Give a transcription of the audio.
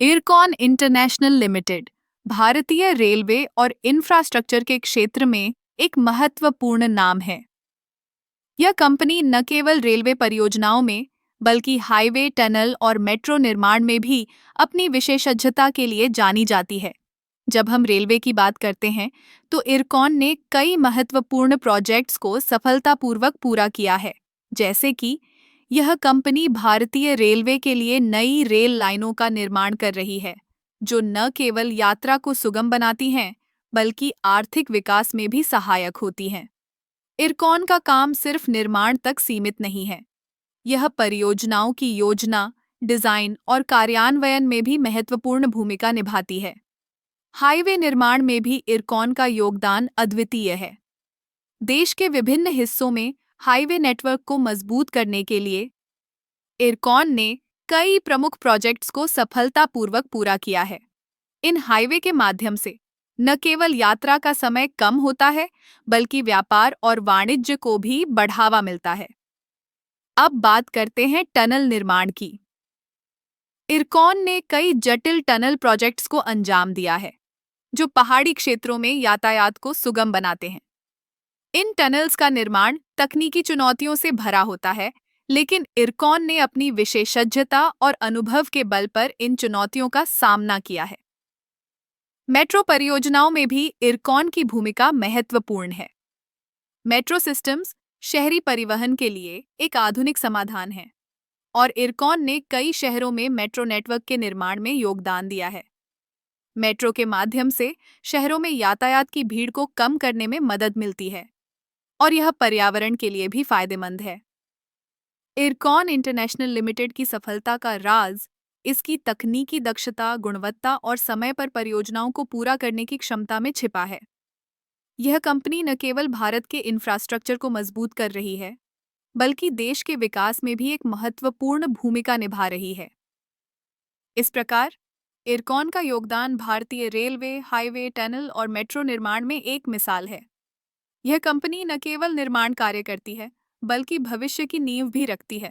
IRCON international limited भारतीय railway और infrastructure के क्षेत्र में एक महत्वपूर्ण नाम है। यह कंपनी न केवल रेलवे परियोजनाओं में बल्कि हाईवे, टनल और मेट्रो निर्माण में भी अपनी विशेषज्ञता के लिए जानी जाती है। जब हम रेलवे की बात करते हैं, तो इरकॉन ने कई महत्वपूर्ण प्रोजेक्ट्स को सफलतापूर्वक पूरा किया है, जैसे कि यह कंपनी भारतीय रेलवे के लिए नई रेल लाइनों का निर्माण कर रही है, जो न केवल यात्रा को सुगम बनाती हैं, बल्कि आर्थिक विकास में भी सहायक होती हैं। इरकॉन का काम सिर्फ निर्माण तक सीमित नहीं है। यह परियोजनाओं की योजना, डिजाइन और कार्यान्वयन में भी महत्वपूर्ण भूमिका निभाती है। हाईवे निर्माण में भी इरकॉन का योगदान अद्वितीय है। देश के विभिन्न हिस्सों में हाईवे नेटवर्क को मजबूत करने के लिए इरकॉन ने कई प्रमुख प्रोजेक्ट्स को सफलतापूर्वक पूरा किया है। इन हाईवे के माध्यम से न केवल यात्रा का समय कम होता है, बल्कि व्यापार और वाणिज्य को भी बढ़ावा मिलता है। अब बात करते हैं टनल निर्माण की। इरकॉन ने कई जटिल टनल प्रोजेक्ट्स को अंजाम दिया है, जो पहाड़ी क्षेत्रों में यातायात को सुगम बनाते हैं। इन टनल्स का निर्माण तकनीकी चुनौतियों से भरा होता है, लेकिन इरकॉन ने अपनी विशेषज्ञता और अनुभव के बल पर इन चुनौतियों का सामना किया है। मेट्रो परियोजनाओं में भी इरकॉन की भूमिका महत्वपूर्ण है। मेट्रो सिस्टम्स शहरी परिवहन के लिए एक आधुनिक समाधान है, और इरकॉन ने कई शहरों में मेट्रो नेटवर्क के निर्माण में योगदान दिया है। मेट्रो के माध्यम से शहरों में यातायात की भीड़ को कम करने में मदद मिलती है, और यह पर्यावरण के लिए भी फायदेमंद है। इरकॉन इंटरनेशनल लिमिटेड की सफलता का राज इसकी तकनीकी दक्षता, गुणवत्ता और समय पर परियोजनाओं को पूरा करने की क्षमता में छिपा है। यह कंपनी न केवल भारत के इंफ्रास्ट्रक्चर को मजबूत कर रही है, बल्कि देश के विकास में भी एक महत्वपूर्ण भूमिका निभा रही है। इस प्रकार, इरकॉन का योगदान भारतीय रेलवे, हाईवे, टनल और मेट्रो निर्माण में एक मिसाल है। यह कंपनी न केवल निर्माण कार्य करती है, बल्कि भविष्य की नींव भी रखती है।